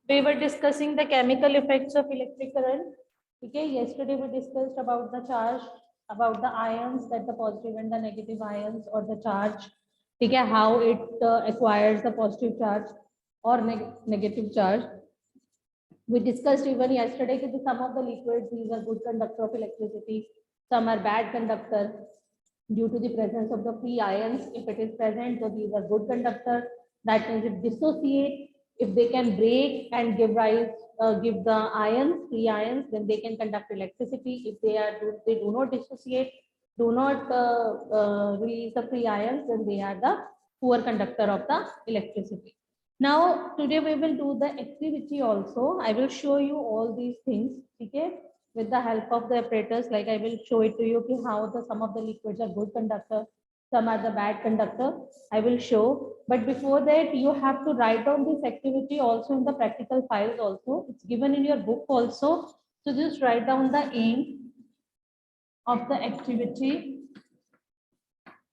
We were discussing the chemical effects of electric current. Okay, yesterday we discussed about the charge, about the ions, that the positive and the negative ions or the charge. Okay, how it acquires the positive charge or negative charge. We discussed even yesterday that some of the liquids, these are good conductor of electricity, some are bad conductor due to the presence of the free ions. If it is present, so these are good conductor. That means it dissociate. If they can break and give rise, give the ions, free ions, then they can conduct electricity. If they do not dissociate, do not release the free ions, then they are the poor conductor of the electricity. Now, today we will do the activity also. I will show you all these things, okay, with the help of the apparatus. Like I will show it to you, okay, how the some of the liquids are good conductor, some are the bad conductor. I will show. But before that, you have to write down this activity also in the practical files also. It's given in your book also. So just write down the aim of the activity.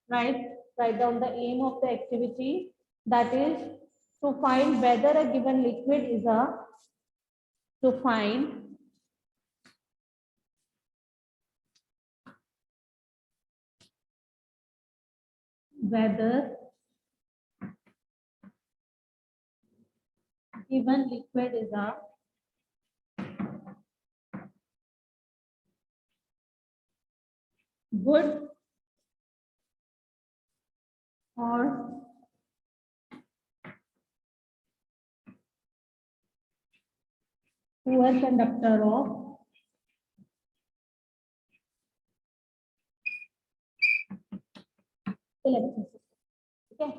Right? Write down the aim of the activity. That is to find whether a given liquid is a, to find whether given liquid is a good or poor conductor of electricity. Okay,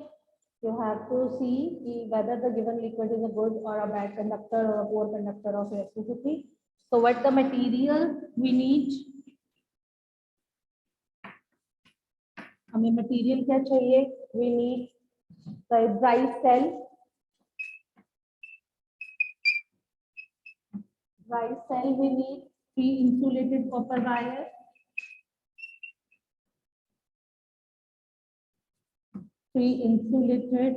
you have to see whether the given liquid is a good or a bad conductor or a poor conductor of electricity. So what the material we need, हमें material क्या चाहिए? We need the dry cell. Dry cell we need pre-insulated copper wire. Pre-insulated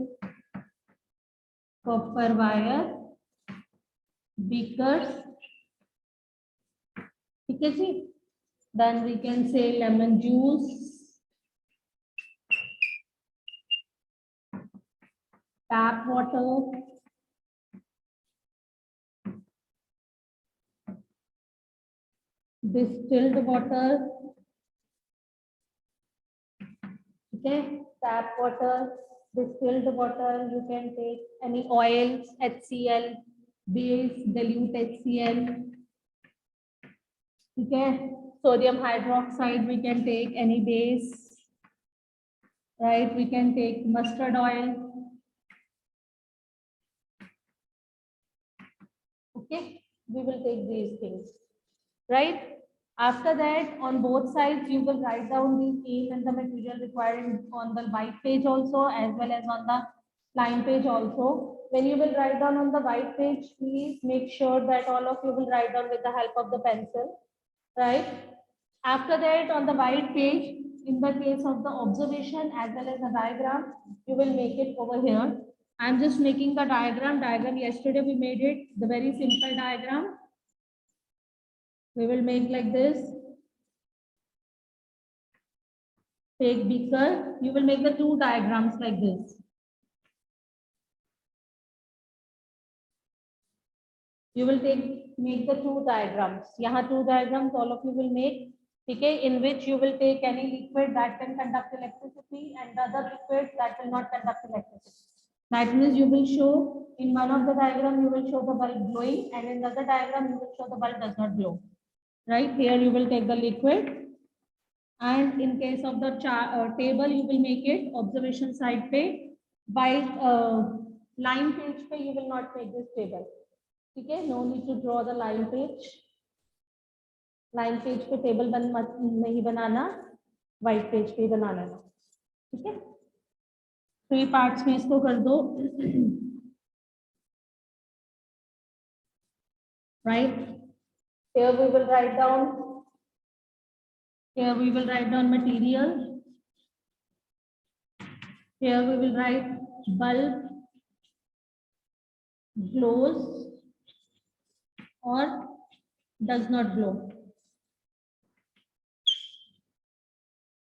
copper wire, beakers. ठीक है जी? Then we can say lemon juice, tap water, distilled water. Okay, tap water, distilled water. You can take any oils, HCl, base, dilute HCl. Okay, sodium hydroxide. We can take any base. Right, we can take mustard oil. Okay, we will take these things. Right. After that, on both sides, you will write down the aim and the material required on the white page also, as well as on the line page also. When you will write down on the white page, please make sure that all of you will write down with the help of the pencil, right? After that, on the white page, in the case of the observation as well as the diagram, you will make it over here. I'm just making the diagram. Yesterday we made it, the very simple diagram. We will make like this. Take beaker. You will make the two diagrams like this. You will make the two diagrams. Yahan two diagrams all of you will make. Okay, in which you will take any liquid that can conduct electricity and the other liquid that will not conduct electricity. That means you will show in one of the diagram you will show the bulb glowing, and in the other diagram you will show the bulb does not glow. Right, here you will take the liquid, and in case of the table you will make it observation side page. By line page pe you will not make this table. Okay, no need to draw the line page. Line page पे table नहीं बनाना, white page पे बना लेना. ठीक है, 3 parts में इसको कर दो. Right, here we will write down. Here we will write down material. Here we will write bulb glows. or does not glow.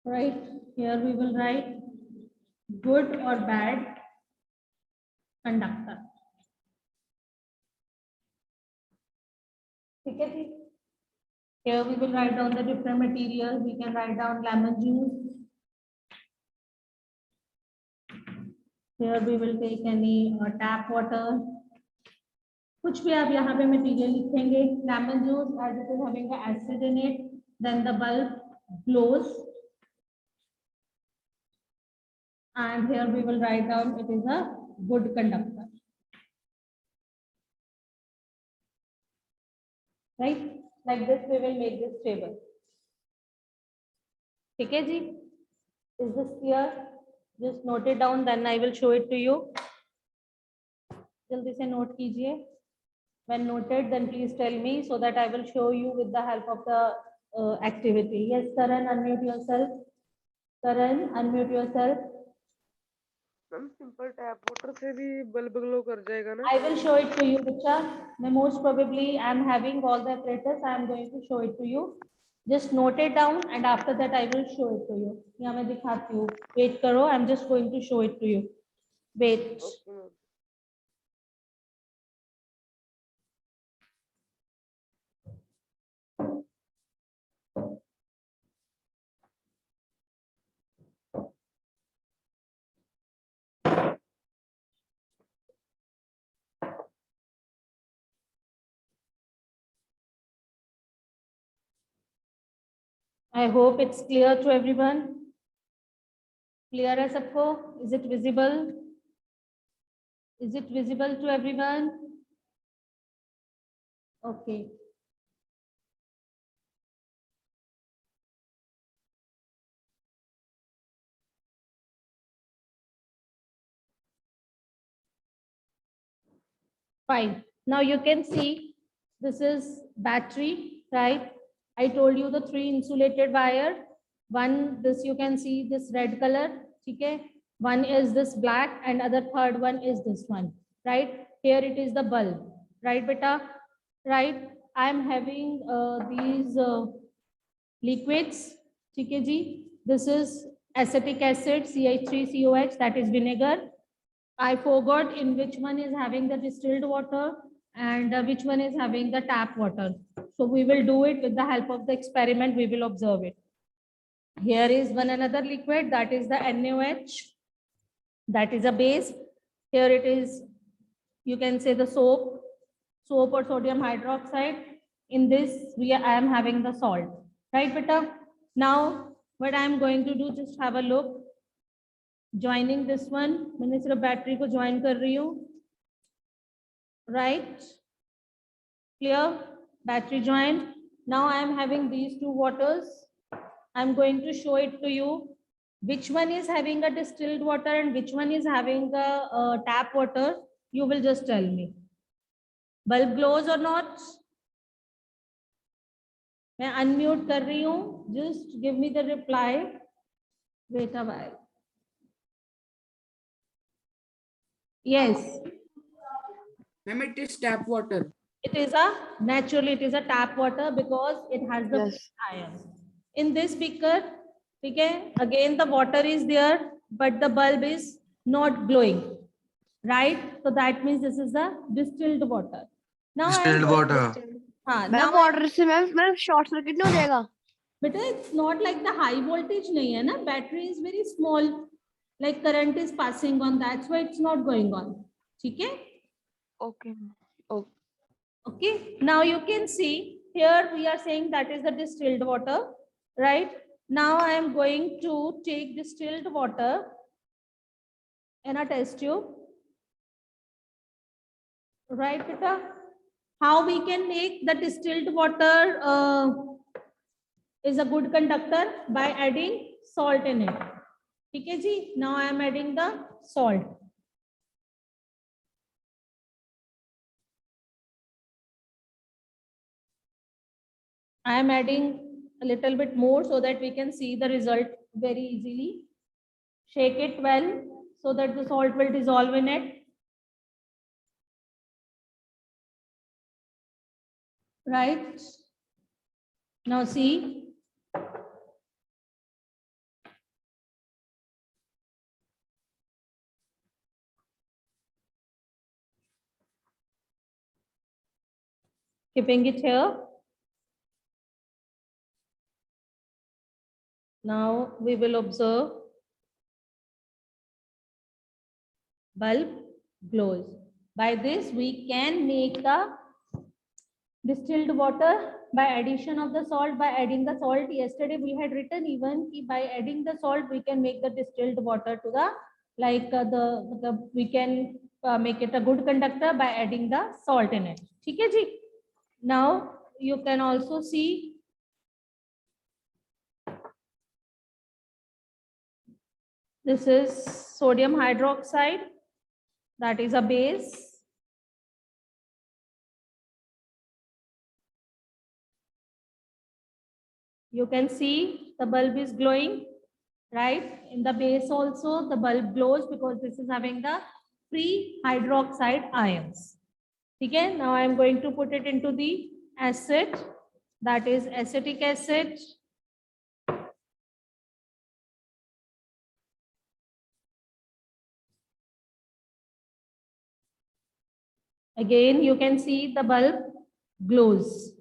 Right, here we will write good or bad conductor. Okay. Here we will write down the different materials. We can write down lemon juice. Here we will take any tap water. कुछ भी आप यहाँ पे material लिखेंगे. Lemon juice, as it is having the acid in it, then the bulb glows. And here we will write down it is a good conductor. Right? Like this we will make this table. ठीक है जी? Is this clear? Just note it down, then I will show it to you. जल्दी से note कीजिए. When noted, then please tell me so that I will show you with the help of the activity. Yes, Karan, unmute yourself. Karan, unmute yourself. Ma'am simple tap water से भी bulb glow कर जाएगा ना? I will show it to you, Bicha. Most probably I am having all the apparatus. I am going to show it to you. Just note it down and after that I will show it to you. यहाँ मैं दिखाती हूँ. Wait करो. I am just going to show it to you. Wait. Okay, ma'am. I hope it's clear to everyone. Clear है सबको? Is it visible? Is it visible to everyone? Okay. Fine. Now you can see this is battery, right? I told you the 3 insulated wire. One, this you can see this red color. Okay. One is this black and other third one is this one, right? Here it is the bulb, right, beta? Right. I am having these liquids. Okay, ji. This is acetic acid, CH3COH, that is vinegar. I forgot in which one is having the distilled water and which one is having the tap water. So we will do it with the help of the experiment. We will observe it. Here is one another liquid, that is the NaOH. That is a base. Here it is, you can say the soap or sodium hydroxide. In this, I am having the salt. Right, beta? Now, what I am going to do, just have a look. Joining this one, मैंने सिर्फ battery को join कर रही हूँ. Right? Clear? Battery joined. Now I am having these two waters. I am going to show it to you. Which one is having a distilled water and which one is having a tap water? You will just tell me. Bulb glows or not? मैं unmute कर रही हूँ. Just give me the reply. Wait a while. Yes. Ma'am, it is tap water. It is naturally it is a tap water because it has the ions. In this beaker, okay, again the water is there, but the bulb is not glowing, right? So that means this is the distilled water. Now Distilled water. now water से ma'am short circuit नहीं हो जाएगा? But it's not like the high voltage नहीं है ना, battery is very small, like current is passing on, that's why it's not going on. ठीक है? Okay. Okay, now you can see here we are saying that is the distilled water, right? Now I am going to take distilled water in a test tube, right, Pita? How we can make the distilled water is a good conductor? By adding salt in it. Okay, ji? Now I am adding the salt. I am adding a little bit more so that we can see the result very easily. Shake it well so that the salt will dissolve in it. right? Now see, keeping it here. Now we will observe bulb glows. By this we can make the distilled water by addition of the salt, by adding the salt. Yesterday we had written even by adding the salt we can make the distilled water to the we can make it a good conductor by adding the salt in it. ठीक है जी? Now you can also see this is sodium hydroxide, that is a base. You can see the bulb is glowing, right? In the base also the bulb glows because this is having the free hydroxide ions. Okay, now I am going to put it into the acid, that is acetic acid. Again, you can see the bulb glows.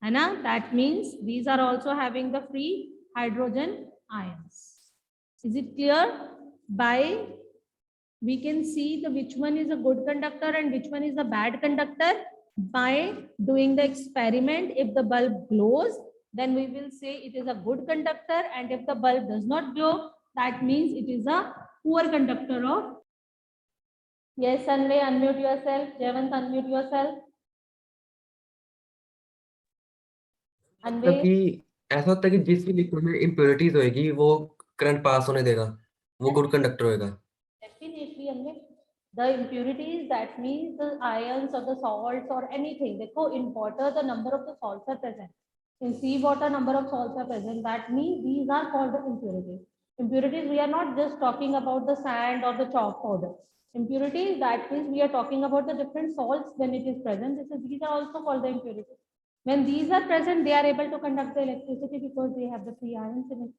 Anna, that means these are also having the free hydrogen ions. Is it clear? By we can see the which one is a good conductor and which one is a bad conductor by doing the experiment. If the bulb glows, then we will say it is a good conductor, and if the bulb does not glow, that means it is a poor conductor of. Yes, Anvay, unmute yourself. Jayant, unmute yourself. मतलब Anvay. कि ऐसा होता है कि जिस भी liquid में impurities होएगी वो करंट पास होने देगा, वो गुड कंडक्टर होएगा। Definitely, Anvay. The impurities, that means the ions or the salts or anything. देखो, in water the number of the salts are present. In sea water number of salts are present. That means these are called the impurities. Impurities, we are not just talking about the sand or the chalk powder. Impurities, that means we are talking about the different salts when it is present. These are also called the impurities. When these are present, they are able to conduct the electricity because they have the free ions in it.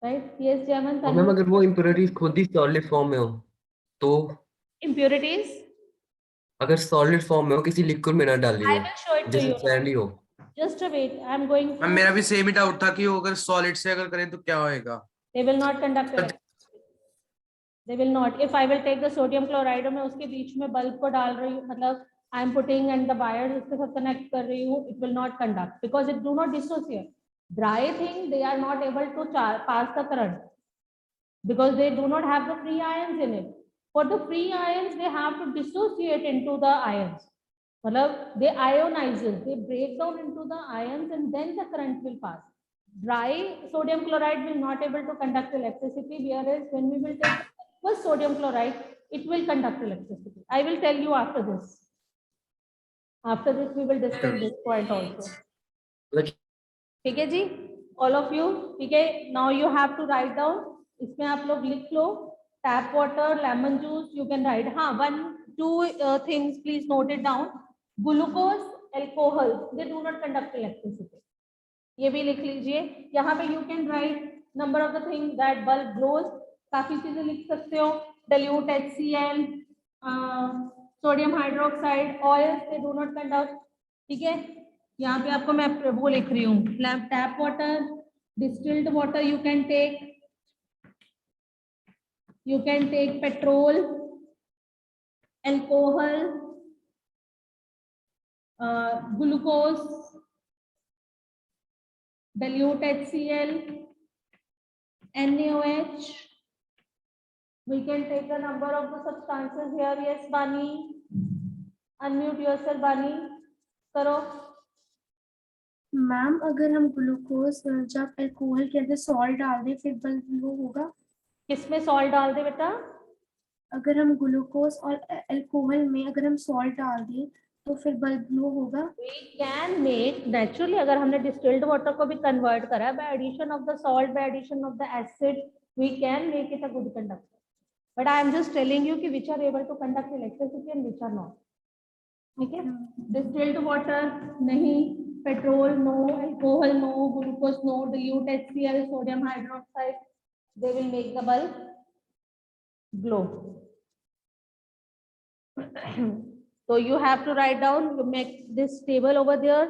Right? Yes, Jayant. और ma'am अगर वो impurities खुद ही solid form में हो तो Impurities. अगर solid form में हो, किसी लिक्विड में ना डाली I हो, will show it to जैसे you now. सैंड ही हो। Just a wait. I am going ma'am to. मेरा भी सेम ही डाउट था कि वो अगर सॉलिड से अगर करें तो क्या होएगा? They will not conduct electricity. They will not. If I will take the sodium chloride और मैं उसके बीच में बल्ब को डाल रही हूँ, मतलब I am putting and the wires उसके साथ connect कर रही हूँ, it will not conduct because it do not dissociate. Dry thing, they are not able to pass the current because they do not have the free ions in it. For the free ions, they have to dissociate into the ions. मतलब they ionizes, they break down into the ions and then the current will pass. Dry sodium chloride will not able to conduct electricity, whereas when we will take first sodium chloride, it will conduct electricity. I will tell you after this. After this, we will discuss this point also. Like, ठीक है जी, all of you, ठीक है. Now you have to write down. इसमें आप लोग लिख लो. Tap water, lemon juice, you can write. हाँ, 1, 2 things, please note it down. Glucose, alcohol, they do not conduct electricity. ये भी लिख लीजिए. यहाँ पे you can write number of the things that bulb glows. काफी चीजें लिख सकते हो. Dilute HCl, sodium hydroxide, oils, they do not conduct. ठीक है. यहाँ पे आपको मैं वो लिख रही हूँ. Tap water, distilled water you can take. You can take petrol, alcohol, glucose, dilute HCl, NaOH. We can take a number of the substances here. Yes, Bani. Unmute yourself, Bani. करो. मैम अगर हम glucose जब alcohol के अंदर salt डाल दें फिर bulb glow होगा? किसमें सॉल्ट डाल दे बेटा? अगर हम ग्लूकोज और अल्कोहल में अगर हम सॉल्ट डाल दें तो फिर बल्ब ग्लो होगा? We can make naturally, अगर हमने distilled water को भी convert करा by addition of the salt, by addition of the acid, we can make it a good conductor. But I am just telling you कि which are able to conduct electricity and which are not. ठीक है, distilled water नहीं, petrol no, alcohol no, glucose no, dilute HCl, sodium hydroxide, they will make the bulb glow. So you have to write down, you make this table over there,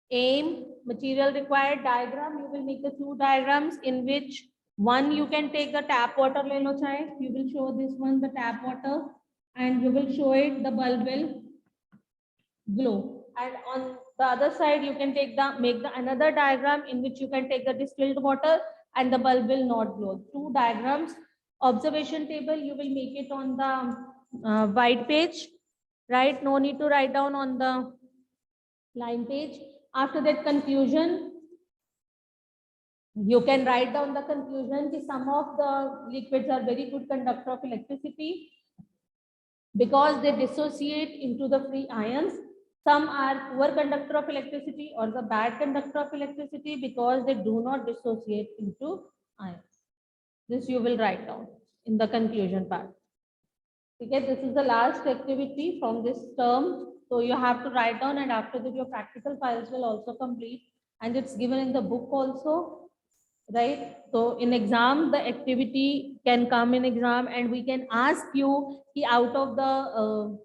aim, material required, diagram, you will make the two diagrams in which one you can take the tap water, le lo chahe, you will show this one the tap water, and you will show it the bulb will glow. And on the other side you can take make the another diagram in which you can take the distilled water and the bulb will not glow. Two diagrams. Observation table you will make it on the white page, right? No need to write down on the line page. After that, conclusion, you can write down the conclusion that some of the liquids are very good conductor of electricity because they dissociate into the free ions. Some are poor conductor of electricity or the bad conductor of electricity because they do not dissociate into ions. This you will write down in the conclusion part. Okay, this is the last activity from this term. So you have to write down, and after that your practical files will also complete, and it's given in the book also, right? So in exam, the activity can come in exam, and we can ask you out of the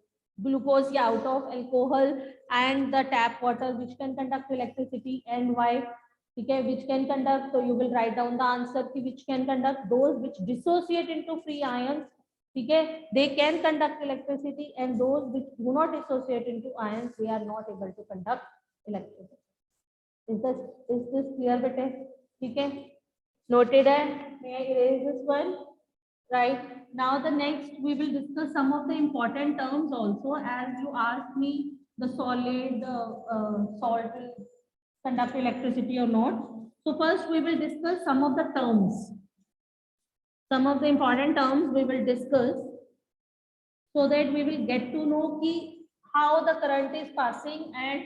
glucose, out of alcohol and the tap water, which can conduct electricity and why? Okay, which can conduct? So you will write down the answer which can conduct. Those which dissociate into free ions, okay, they can conduct electricity, and those which do not dissociate into ions, they are not able to conduct electricity. Is this clear, bete? Okay, noted. May I erase this one? Right. Now the next we will discuss some of the important terms also, as you asked me the solid salt will conduct electricity or not. So first we will discuss some of the terms. Some of the important terms we will discuss so that we will get to know how the current is passing and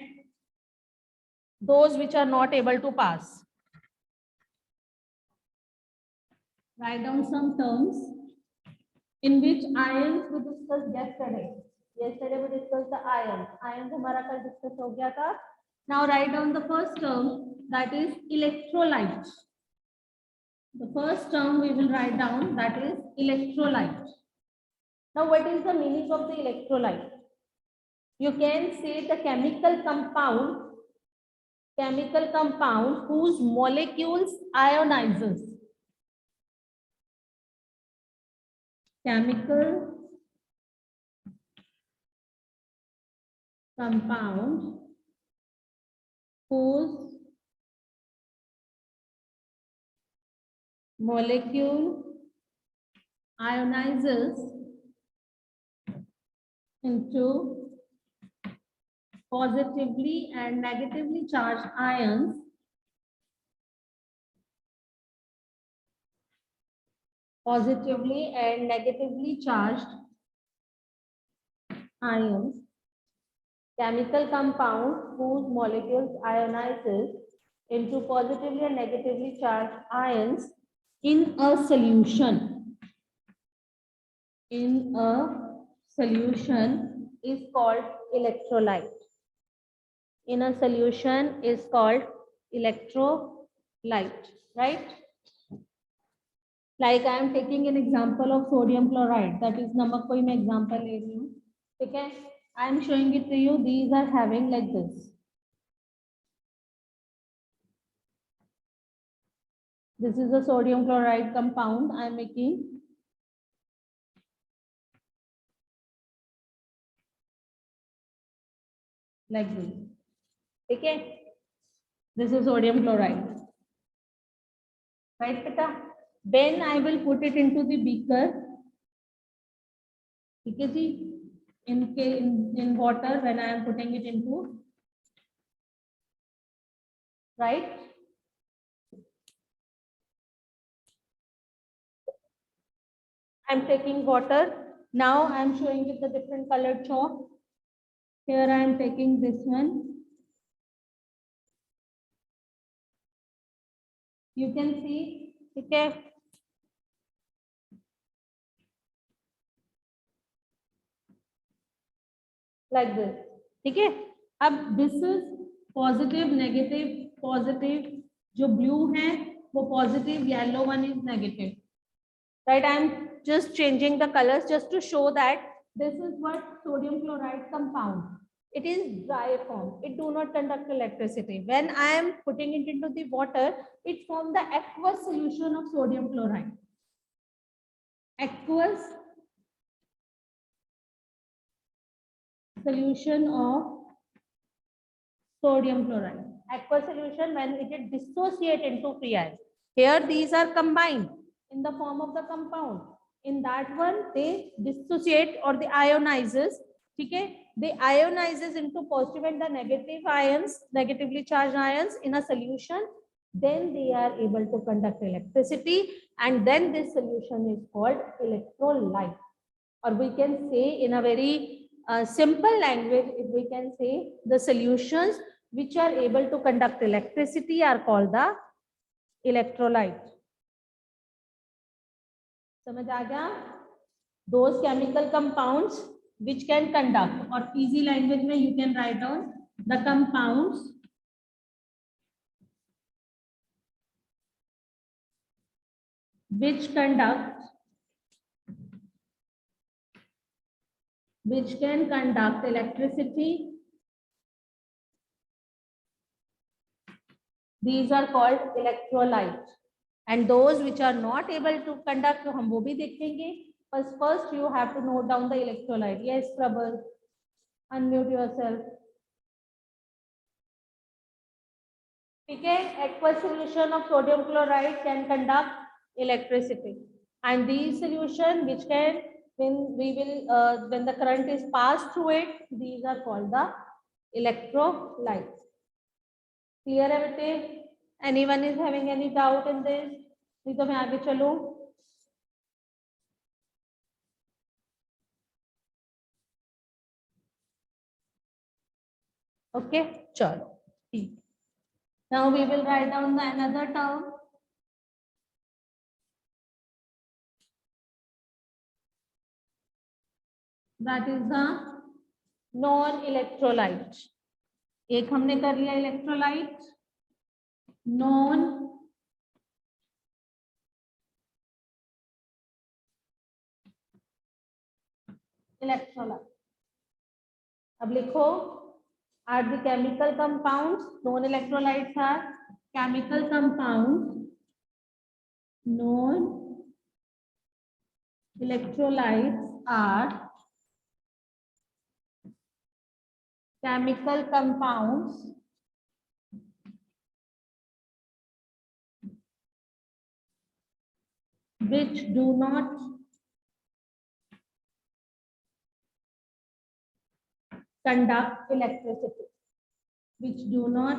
those which are not able to pass. Write down some terms in which ions we discussed yesterday. Yesterday we discussed the ions. Ions हमारा कल discuss हो गया था. Now write down the first term, that is electrolyte. The first term we will write down, that is electrolyte. Now what is the meaning of the electrolyte? You can say the chemical compound whose molecules ionizes. Chemical compound whose molecule ionizes into positively and negatively charged ions positively and negatively charged ions, chemical compound whose molecules ionizes into positively and negatively charged ions in a solution. In a solution is called electrolyte. In a solution is called electrolyte, right? Like I am taking an example of sodium chloride, that is namak koi main example le rahi hu. Okay, I am showing it to you. These are having like this. This is a sodium chloride compound I am making. Like this. Okay, this is sodium chloride. Right, beta? Then I will put it into the beaker. Okay, in water when I am putting it into. Right? I am taking water. Now I am showing it the different colored chalk. Here I am taking this one. You can see, okay. Like this. ठीक है, अब this is positive negative positive, जो blue है वो positive, yellow one is negative, right. I am just changing the colors just to show that this is what sodium chloride compound. It is dry form. It do not conduct electricity. When I am putting it into the water, it forms the aqueous solution of sodium chloride. Aqueous solution of sodium chloride. Aqueous solution when it is dissociate into free ions. Here these are combined in the form of the compound. In that one they dissociate or the ionizes. Okay, they ionizes into positive and the negative ions, negatively charged ions in a solution. Then they are able to conduct electricity, and then this solution is called electrolyte. Or we can say in a very simple language, if we can say the solutions which are able to conduct electricity are called the electrolyte. समझ आ गया? Those chemical compounds which can conduct, or easy language में you can write down the compounds which can conduct electricity. These are called electrolytes. And those which are not able to conduct, तो हम वो भी देखेंगे. First you have to note down the electrolyte. Yes, Prabal, unmute yourself. ठीक है, aqueous solution of sodium chloride can conduct electricity, and these solution which can, when the current is passed through it, these are called the electrolytes. Clear है बेटे? Anyone is having any doubt in this? नहीं तो मैं आगे चलूं. Okay, चलो ठीक. Now we will write down the another term. That is the non-electrolyte. एक हमने कर लिया electrolyte. Non-electrolyte. अब लिखो, are the chemical compounds. Non-electrolytes are chemical compounds. Non-electrolytes are chemical compounds which do not conduct electricity. Which do not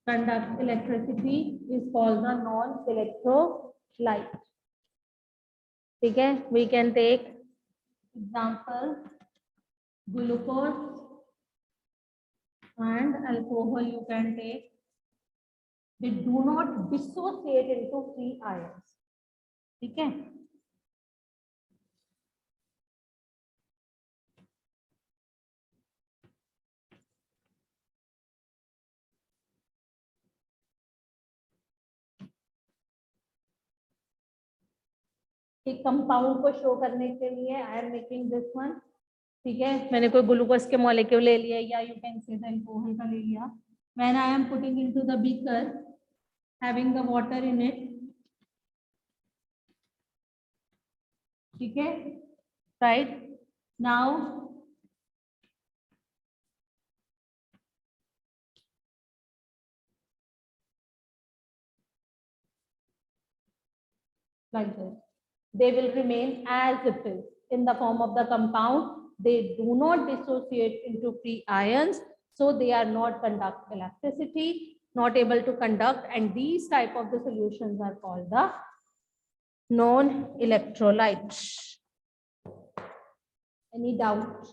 conduct electricity is called the non-electrolyte. ठीक है, we can take example glucose and alcohol. You can take. They do not dissociate into free ions. ठीक है. एक compound को show करने के लिए I am making this one. ठीक है, मैंने कोई ग्लूकोज के मॉलिक्यूल ले लिया, या यू कैन से अल्कोहल का ले लिया. When I am putting into the beaker having the water in it. ठीक है, right. Now like this, they will remain as it is in the form of the compound. They do not dissociate into free ions, so they are not conduct electricity, not able to conduct, and these type of the solutions are called the non-electrolytes. Any doubt?